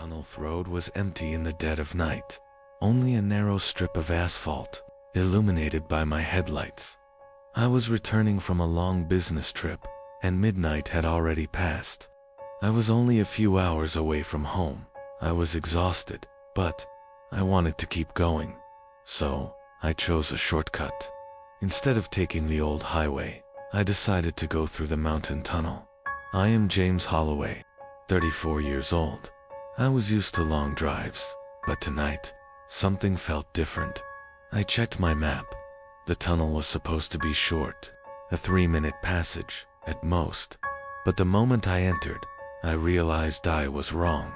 tunnel road was empty in the dead of night. Only a narrow strip of asphalt, illuminated by my headlights. I was returning from a long business trip, and midnight had already passed. I was only a few hours away from home. I was exhausted, but I wanted to keep going. So, I chose a shortcut. Instead of taking the old highway, I decided to go through the mountain tunnel. I am James Holloway, 34 years old. I was used to long drives, but tonight, something felt different. I checked my map. The tunnel was supposed to be short, a 3-minute passage, at most. But the moment I entered, I realized I was wrong.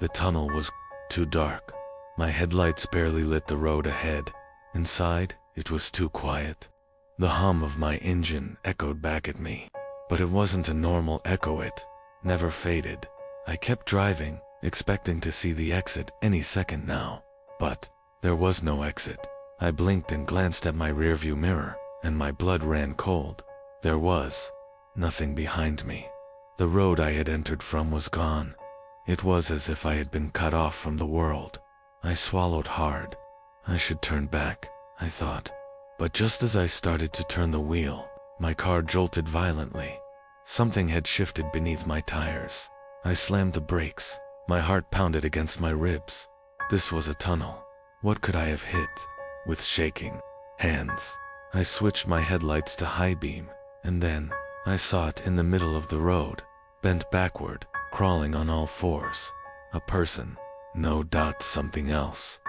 The tunnel was too dark. My headlights barely lit the road ahead. Inside, it was too quiet. The hum of my engine echoed back at me. But it wasn't a normal echo, it never faded. I kept driving, expecting to see the exit any second now. But there was no exit. I blinked and glanced at my rearview mirror, and my blood ran cold. There was nothing behind me. The road I had entered from was gone. It was as if I had been cut off from the world. I swallowed hard. I should turn back, I thought. But just as I started to turn the wheel, my car jolted violently. Something had shifted beneath my tires. I slammed the brakes. My heart pounded against my ribs. This was a tunnel. What could I have hit? With shaking hands, I switched my headlights to high beam, and then I saw it in the middle of the road, bent backward, crawling on all fours. A person. No doubt something else.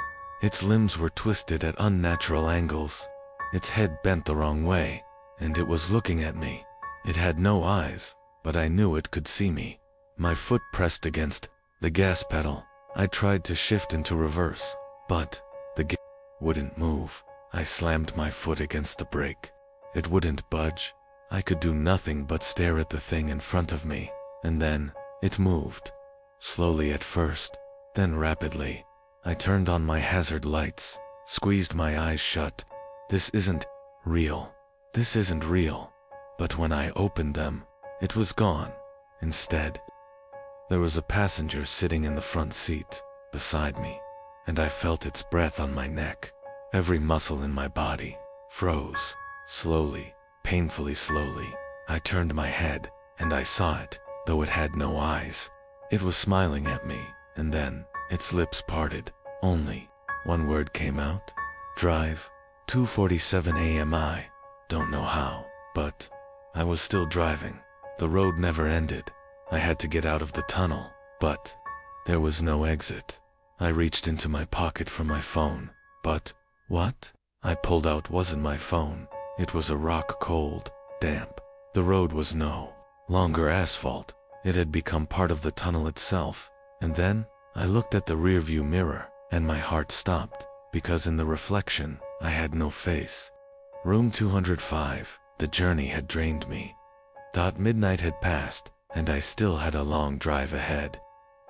Its limbs were twisted at unnatural angles. Its head bent the wrong way, and it was looking at me. It had no eyes, but I knew it could see me. My foot pressed against the gas pedal. I tried to shift into reverse, but the gas wouldn't move. I slammed my foot against the brake. It wouldn't budge. I could do nothing but stare at the thing in front of me, and then it moved. Slowly at first, then rapidly. I turned on my hazard lights, squeezed my eyes shut. This isn't real. This isn't real. But when I opened them, it was gone. Instead, there was a passenger sitting in the front seat, beside me, and I felt its breath on my neck. Every muscle in my body froze. Slowly, painfully slowly, I turned my head, and I saw it, though it had no eyes. It was smiling at me, and then its lips parted. Only one word came out. Drive. 2:47 a.m. I don't know how, but I was still driving. The road never ended. I had to get out of the tunnel, but there was no exit. I reached into my pocket for my phone, but what I pulled out wasn't my phone. It was a rock cold, damp. The road was no longer asphalt. It had become part of the tunnel itself. And then I looked at the rearview mirror, and my heart stopped, because in the reflection, I had no face. Room 205, the journey had drained me. Midnight had passed, and I still had a long drive ahead.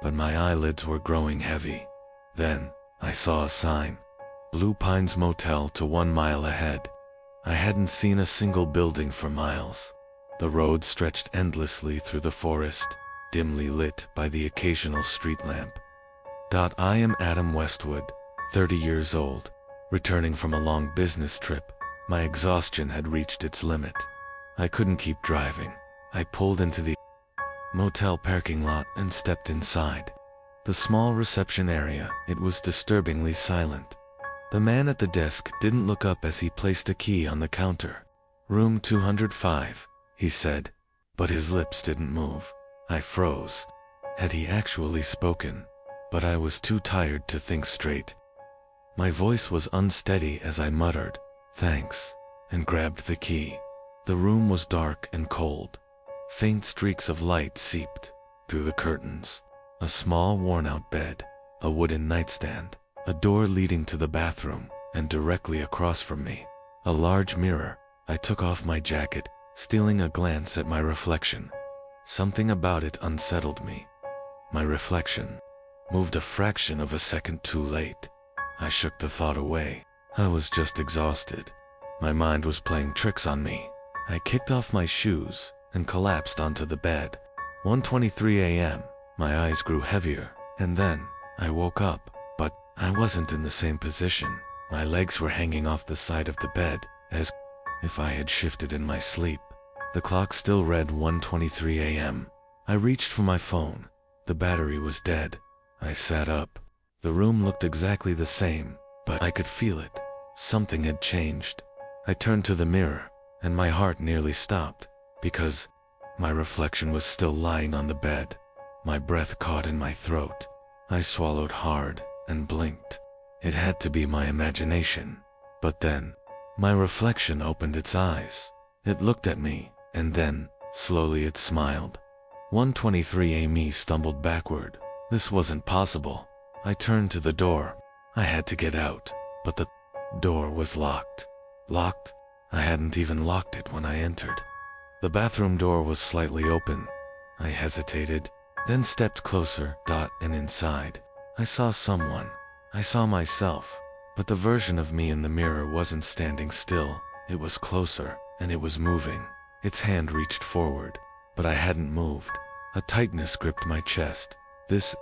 But my eyelids were growing heavy. Then, I saw a sign. Blue Pines Motel to 1 mile ahead. I hadn't seen a single building for miles. The road stretched endlessly through the forest, dimly lit by the occasional street lamp. I am Adam Westwood, 30 years old. Returning from a long business trip, my exhaustion had reached its limit. I couldn't keep driving. I pulled into the motel parking lot and stepped inside. The small reception area, it was disturbingly silent. The man at the desk didn't look up as he placed a key on the counter. Room 205, he said, but his lips didn't move. I froze. Had he actually spoken? But I was too tired to think straight. My voice was unsteady as I muttered, "Thanks," and grabbed the key. The room was dark and cold. Faint streaks of light seeped through the curtains. A small worn-out bed, a wooden nightstand, a door leading to the bathroom, and directly across from me, a large mirror. I took off my jacket, stealing a glance at my reflection. Something about it unsettled me. My reflection moved a fraction of a second too late. I shook the thought away. I was just exhausted. My mind was playing tricks on me. I kicked off my shoes and collapsed onto the bed. 1:23 a.m. My eyes grew heavier, And then, I woke up, but I wasn't in the same position. My legs were hanging off the side of the bed, as if I had shifted in my sleep. The clock still read 1:23 a.m. I reached for my phone. The battery was dead. I sat up. The room looked exactly the same, but I could feel it. Something had changed. I turned to the mirror, and my heart nearly stopped, because my reflection was still lying on the bed. My breath caught in my throat. I swallowed hard and blinked. It had to be my imagination. But then, my reflection opened its eyes. It looked at me, and then, slowly it smiled. 1:23 a.m. stumbled backward. This wasn't possible. I turned to the door. I had to get out, but the door was locked. Locked? I hadn't even locked it when I entered. The bathroom door was slightly open. I hesitated, then stepped closer, and inside, I saw someone. I saw myself, but the version of me in the mirror wasn't standing still. It was closer, and it was moving. Its hand reached forward, but I hadn't moved. A tightness gripped my chest. This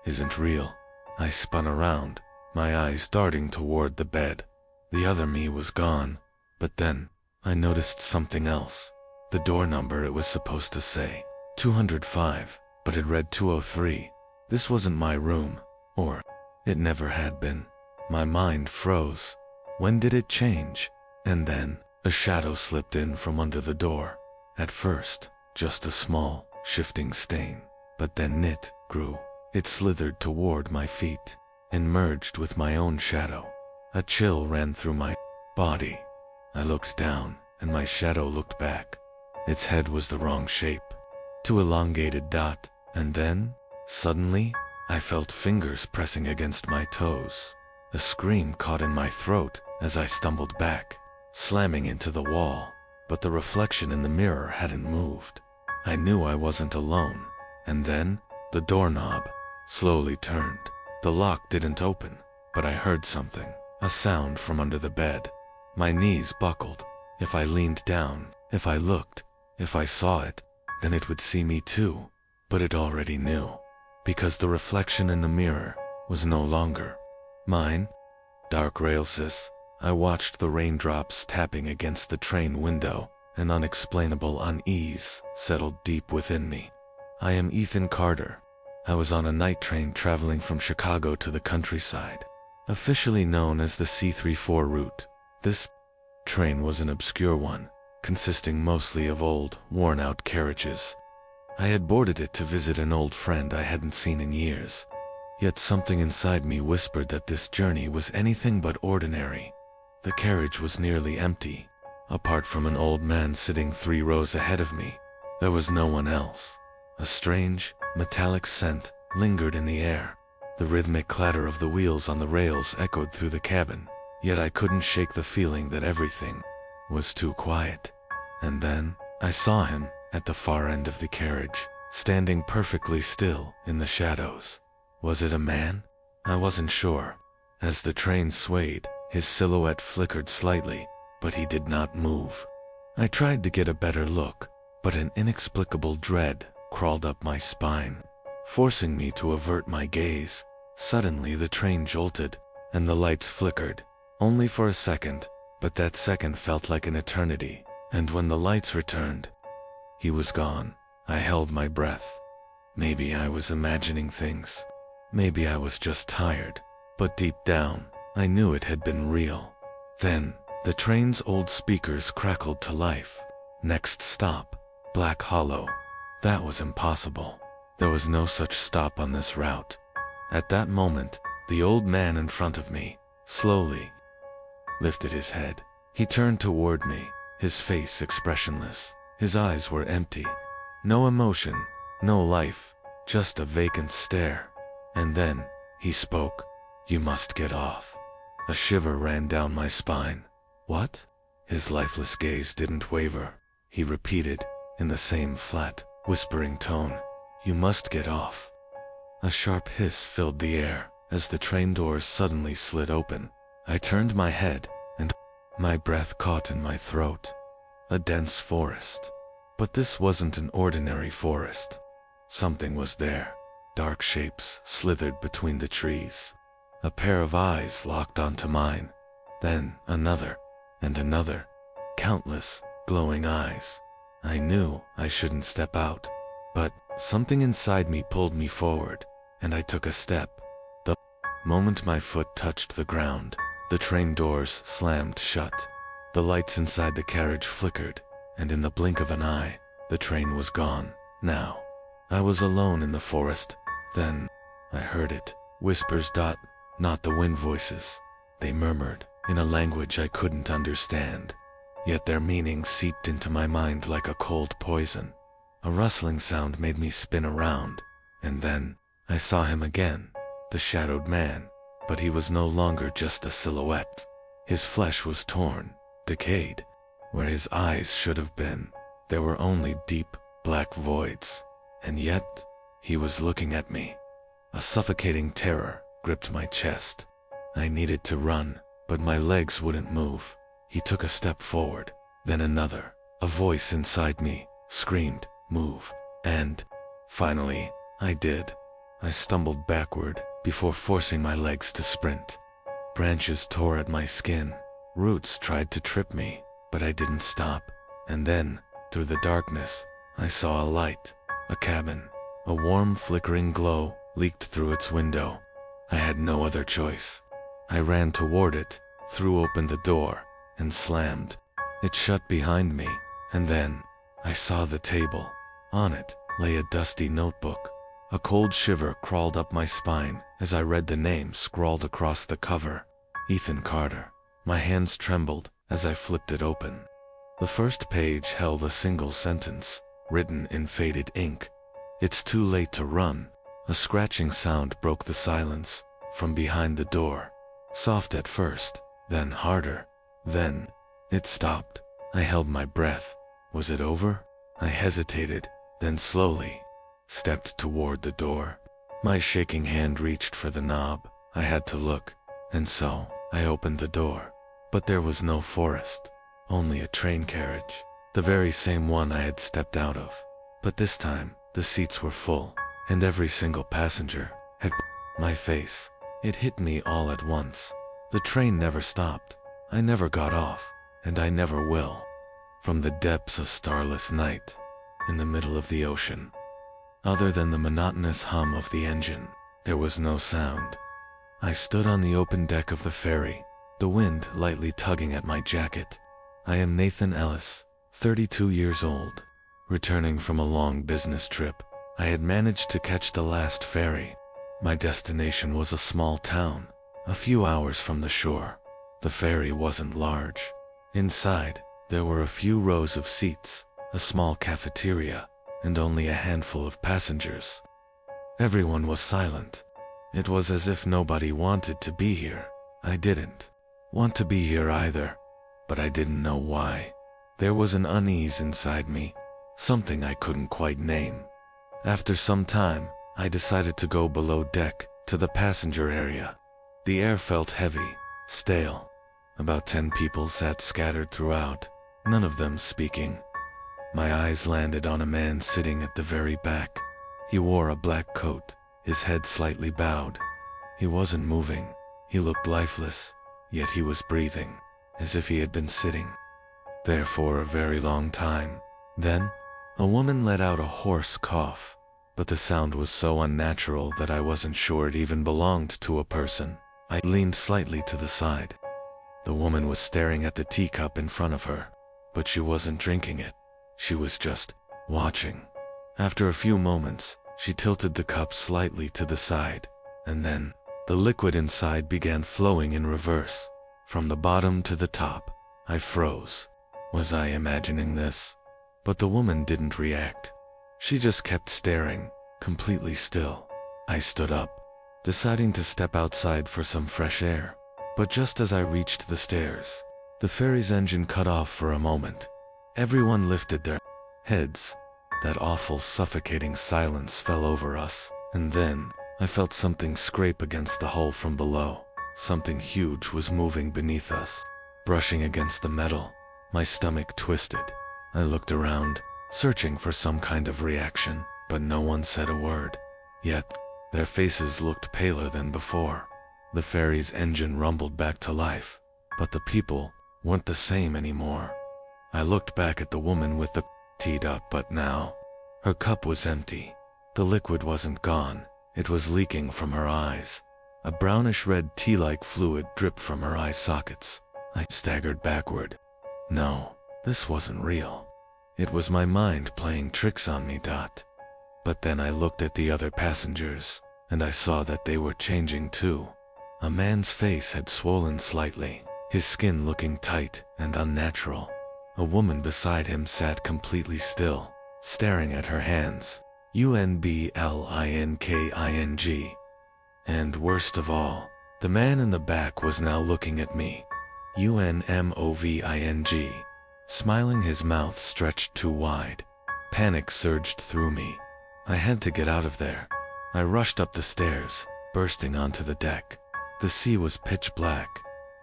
isn't real. I spun around, my eyes darting toward the bed. The other me was gone, but then, I noticed something else. The door number it was supposed to say 205, but it read 203. This wasn't my room, or it never had been. My mind froze. When did it change? And then, a shadow slipped in from under the door. At first, just a small, shifting stain, but then it grew. It slithered toward my feet, and merged with my own shadow. A chill ran through my body. I looked down, and my shadow looked back. Its head was the wrong shape, too elongated, and then, suddenly, I felt fingers pressing against my toes. A scream caught in my throat as I stumbled back, slamming into the wall, but the reflection in the mirror hadn't moved. I knew I wasn't alone, and then, the doorknob slowly turned. The lock didn't open, but I heard something, a sound from under the bed. My knees buckled. If I leaned down, if I looked, if I saw it, then it would see me too. But it already knew, because the reflection in the mirror was no longer mine. Dark railsis. I watched the raindrops tapping against the train window. An unexplainable unease settled deep within me. I am Ethan Carter. I was on a night train traveling from Chicago to the countryside, officially known as the C34 route. This train was an obscure one, consisting mostly of old, worn-out carriages. I had boarded it to visit an old friend I hadn't seen in years. Yet something inside me whispered that this journey was anything but ordinary. The carriage was nearly empty. Apart from an old man sitting 3 rows ahead of me, there was no one else. A strange, metallic scent lingered in the air. The rhythmic clatter of the wheels on the rails echoed through the cabin, yet I couldn't shake the feeling that everything was too quiet. And then, I saw him, at the far end of the carriage, standing perfectly still in the shadows. Was it a man? I wasn't sure. As the train swayed, his silhouette flickered slightly, but he did not move. I tried to get a better look, but an inexplicable dread crawled up my spine, forcing me to avert my gaze. Suddenly the train jolted, and the lights flickered, only for a second, but that second felt like an eternity, and when the lights returned, he was gone. I held my breath. Maybe I was imagining things. Maybe I was just tired, but deep down, I knew it had been real. Then, the train's old speakers crackled to life. Next stop, Black Hollow. That was impossible. There was no such stop on this route. At that moment, the old man in front of me, slowly, lifted his head. He turned toward me, his face expressionless. His eyes were empty. No emotion, no life, just a vacant stare. And then, he spoke. "You must get off." A shiver ran down my spine. "What?" His lifeless gaze didn't waver. He repeated, in the same flat, whispering tone, "You must get off." A sharp hiss filled the air as the train doors suddenly slid open. I turned my head, and my breath caught in my throat. A dense forest. But this wasn't an ordinary forest. Something was there. dark shapes slithered between the trees. A pair of eyes locked onto mine, then another, and another. Countless, glowing eyes. I knew I shouldn't step out, but something inside me pulled me forward, and I took a step. The moment my foot touched the ground, the train doors slammed shut. The lights inside the carriage flickered, and in the blink of an eye, the train was gone. Now, I was alone in the forest. Then, I heard it. Whispers. Not the wind voices. They murmured, in a language I couldn't understand. Yet their meaning seeped into my mind like a cold poison. A rustling sound made me spin around, and then, I saw him again, the shadowed man, but he was no longer just a silhouette. His flesh was torn, decayed. Where his eyes should have been, there were only deep, black voids. And yet, he was looking at me. A suffocating terror gripped my chest. I needed to run, but my legs wouldn't move. He took a step forward, then another. A voice inside me screamed, "Move." And, finally, I did. I stumbled backward before forcing my legs to sprint. Branches tore at my skin. Roots tried to trip me, but I didn't stop. And then, through the darkness, I saw a light, a cabin. A warm, flickering glow leaked through its window. I had no other choice. I ran toward it, threw open the door, and slammed. It shut behind me, and then, I saw the table. On it lay a dusty notebook. A cold shiver crawled up my spine as I read the name scrawled across the cover. Ethan Carter. My hands trembled as I flipped it open. The first page held a single sentence, written in faded ink. "It's too late to run." A scratching sound broke the silence from behind the door. Soft at first, then harder. Then, it stopped. I held my breath. Was it over? I hesitated, then slowly stepped toward the door. My shaking hand reached for the knob. I had to look, and so I opened the door. But there was no forest, only a train carriage, the very same one I had stepped out of. But this time, the seats were full, and every single passenger had my face. It hit me all at once. The train never stopped. I never got off, and I never will. From the depths of starless night, in the middle of the ocean, other than the monotonous hum of the engine, there was no sound. I stood on the open deck of the ferry, the wind lightly tugging at my jacket. I am Nathan Ellis, 32 years old. Returning from a long business trip, I had managed to catch the last ferry. My destination was a small town, a few hours from the shore. The ferry wasn't large. Inside, there were a few rows of seats, a small cafeteria, and only a handful of passengers. Everyone was silent. It was as if nobody wanted to be here. I didn't want to be here either, but I didn't know why. There was an unease inside me, something I couldn't quite name. After some time, I decided to go below deck, to the passenger area. The air felt heavy, stale. About 10 people sat scattered throughout, none of them speaking. My eyes landed on a man sitting at the very back. He wore a black coat, his head slightly bowed. He wasn't moving. He looked lifeless, yet he was breathing, as if he had been sitting there for a very long time. Then, a woman let out a hoarse cough, but the sound was so unnatural that I wasn't sure it even belonged to a person. I leaned slightly to the side. The woman was staring at the teacup in front of her, but she wasn't drinking it. She was just watching. After a few moments, she tilted the cup slightly to the side, and then, the liquid inside began flowing in reverse, from the bottom to the top. I froze. Was I imagining this? But the woman didn't react. She just kept staring, completely still. I stood up, deciding to step outside for some fresh air. But just as I reached the stairs, the ferry's engine cut off for a moment. Everyone lifted their heads. That awful, suffocating silence fell over us, and then I felt something scrape against the hull from below. Something huge was moving beneath us, brushing against the metal. My stomach twisted. I looked around, searching for some kind of reaction, but no one said a word. Yet, their faces looked paler than before. The ferry's engine rumbled back to life, but the people weren't the same anymore. I looked back at the woman with the teed up, but now, her cup was empty. The liquid wasn't gone, it was leaking from her eyes. A brownish-red tea-like fluid dripped from her eye sockets. I staggered backward. No, this wasn't real. It was my mind playing tricks on me. But then I looked at the other passengers, and I saw that they were changing too. A man's face had swollen slightly, his skin looking tight and unnatural. A woman beside him sat completely still, staring at her hands. UNBLINKING. And worst of all, the man in the back was now looking at me. UNMOVING. Smiling, his mouth stretched too wide. Panic surged through me. I had to get out of there. I rushed up the stairs, bursting onto the deck. The sea was pitch black,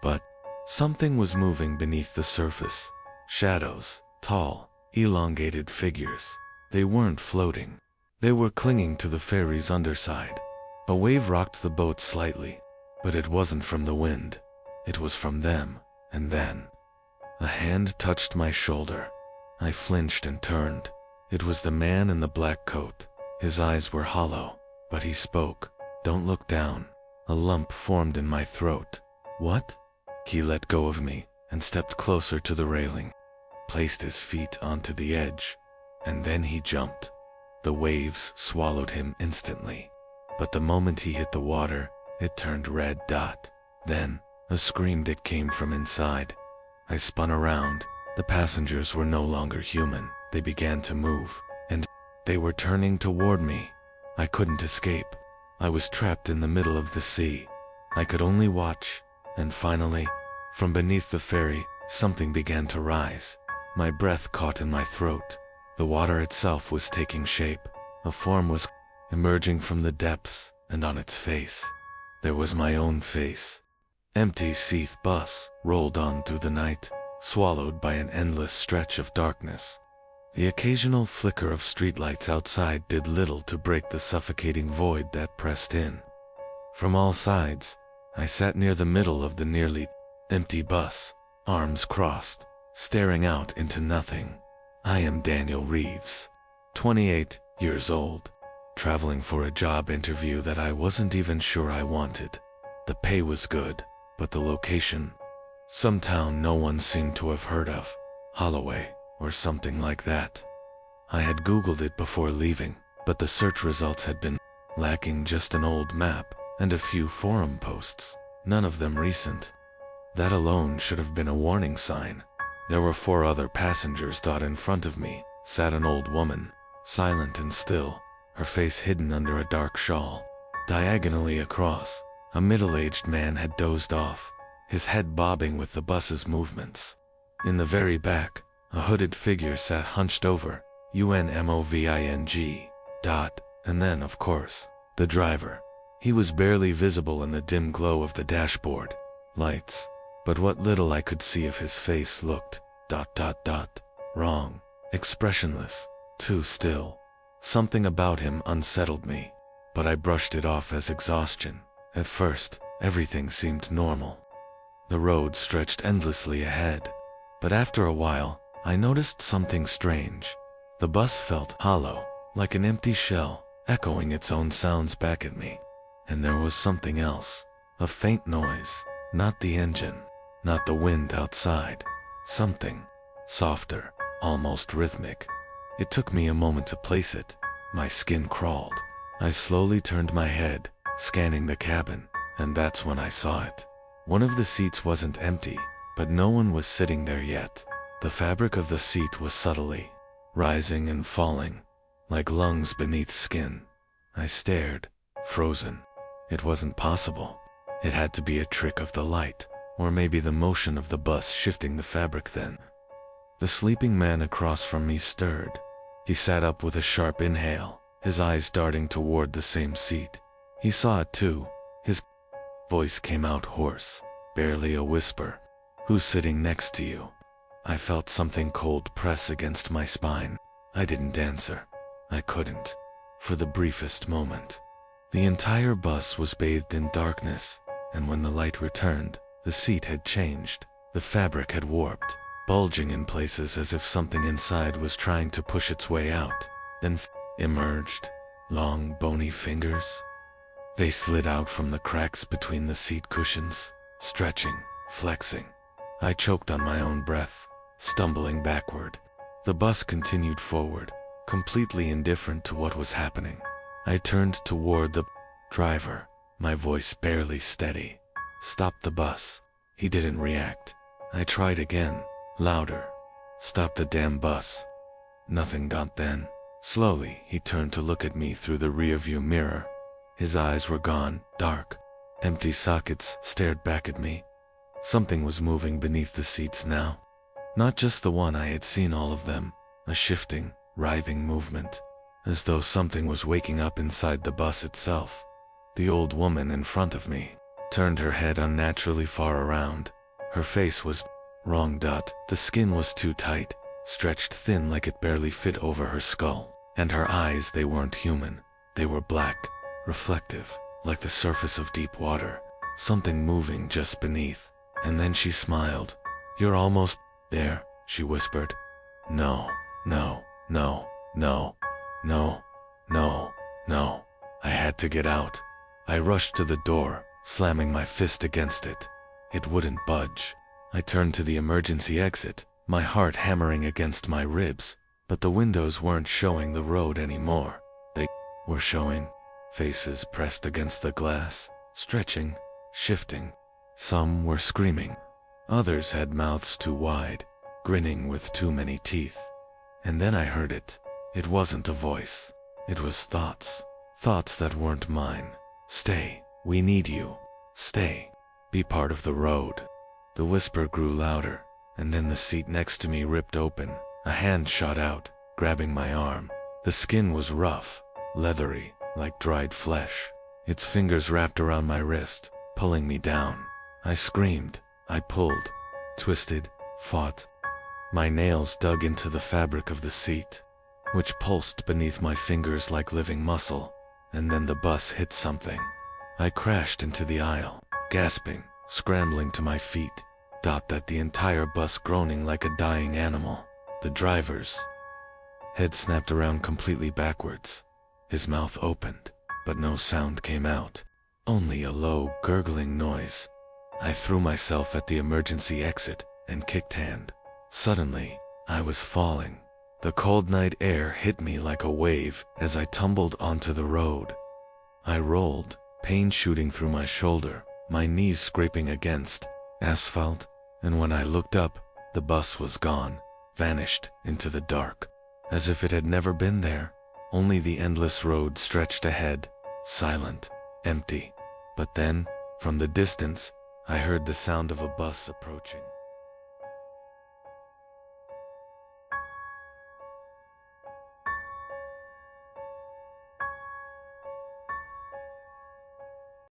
but something was moving beneath the surface. Shadows, tall, elongated figures. They weren't floating. They were clinging to the ferry's underside. A wave rocked the boat slightly, but it wasn't from the wind. It was from them, and then a hand touched my shoulder. I flinched and turned. It was the man in the black coat. His eyes were hollow, but he spoke. "Don't look down." A lump formed in my throat. "What?" He let go of me and stepped closer to the railing, placed his feet onto the edge, and then he jumped. The waves swallowed him instantly, but the moment he hit the water, it turned red. Then, a scream that came from inside. I spun around. The passengers were no longer human. They began to move, and they were turning toward me. I couldn't escape. I was trapped in the middle of the sea. I could only watch, and finally, from beneath the ferry, something began to rise. My breath caught in my throat. The water itself was taking shape. A form was emerging from the depths, and on its face, there was my own face. Empty Seath bus rolled on through the night, swallowed by an endless stretch of darkness. The occasional flicker of streetlights outside did little to break the suffocating void that pressed in. From all sides, I sat near the middle of the nearly empty bus, arms crossed, staring out into nothing. I am Daniel Reeves, 28 years old, traveling for a job interview that I wasn't even sure I wanted. The pay was good, but the location, some town no one seemed to have heard of, Holloway, or something like that. I had Googled it before leaving, but the search results had been lacking just an old map and a few forum posts, none of them recent. That alone should have been a warning sign. There were 4 other passengers. In front of me sat an old woman, silent and still, her face hidden under a dark shawl. Diagonally across, a middle-aged man had dozed off, his head bobbing with the bus's movements. In the very back, a hooded figure sat hunched over, UNMOVING. And then, of course, the driver. He was barely visible in the dim glow of the dashboard lights, but what little I could see of his face looked wrong, expressionless, too still. Something about him unsettled me, but I brushed it off as exhaustion. At first, everything seemed normal. The road stretched endlessly ahead, but after a while, I noticed something strange. The bus felt hollow, like an empty shell, echoing its own sounds back at me. And there was something else, a faint noise, not the engine, not the wind outside, something softer, almost rhythmic. It took me a moment to place it. My skin crawled. I slowly turned my head, scanning the cabin, and that's when I saw it. One of the seats wasn't empty, but no one was sitting there yet. The fabric of the seat was subtly rising and falling, like lungs beneath skin. I stared, frozen. It wasn't possible. It had to be a trick of the light, or maybe the motion of the bus shifting the fabric then. The sleeping man across from me stirred. He sat up with a sharp inhale, his eyes darting toward the same seat. He saw it too. His voice came out hoarse, barely a whisper. "Who's sitting next to you?" I felt something cold press against my spine. I didn't answer. I couldn't. For the briefest moment, The entire bus was bathed in darkness, and when the light returned, the seat had changed. The fabric had warped, bulging in places as if something inside was trying to push its way out. Then emerged long, bony fingers. They slid out from the cracks between the seat cushions, stretching, flexing. I choked on my own breath, stumbling backward. The bus continued forward, completely indifferent to what was happening. I turned toward the driver, my voice barely steady. "Stop the bus." He didn't react. I tried again, louder. "Stop the damn bus." Nothing. Then, slowly, he turned to look at me through the rearview mirror. His eyes were gone, dark. Empty sockets stared back at me. Something was moving beneath the seats now. Not just the one I had seen, all of them. A shifting, writhing movement, as though something was waking up inside the bus itself. The old woman in front of me turned her head unnaturally far around. Her face was wrong. The skin was too tight, stretched thin like it barely fit over her skull. And her eyes, they weren't human. They were black, reflective, like the surface of deep water. Something moving just beneath. And then she smiled. "You're almost there," she whispered. No, no, no, no, no, no, no. I had to get out. I rushed to the door, slamming my fist against it. It wouldn't budge. I turned to the emergency exit, my heart hammering against my ribs, but the windows weren't showing the road anymore. They were showing faces pressed against the glass, stretching, shifting. Some were screaming. Others had mouths too wide, grinning with too many teeth. And then I heard it. It wasn't a voice. It was thoughts. Thoughts that weren't mine. "Stay. We need you. Stay. Be part of the road." The whisper grew louder, and then the seat next to me ripped open. A hand shot out, grabbing my arm. The skin was rough, leathery, like dried flesh. Its fingers wrapped around my wrist, pulling me down. I screamed. I pulled, twisted, fought. My nails dug into the fabric of the seat, which pulsed beneath my fingers like living muscle. And then the bus hit something. I crashed into the aisle, gasping, scrambling to my feet. The entire bus groaning like a dying animal. The driver's head snapped around completely backwards. His mouth opened, but no sound came out. Only a low, gurgling noise. I threw myself at the emergency exit and kicked hand. Suddenly, I was falling. The cold night air hit me like a wave as I tumbled onto the road. I rolled, pain shooting through my shoulder, my knees scraping against asphalt, and when I looked up, the bus was gone, vanished into the dark, as if it had never been there. Only the endless road stretched ahead, silent, empty. But then, from the distance, I heard the sound of a bus approaching.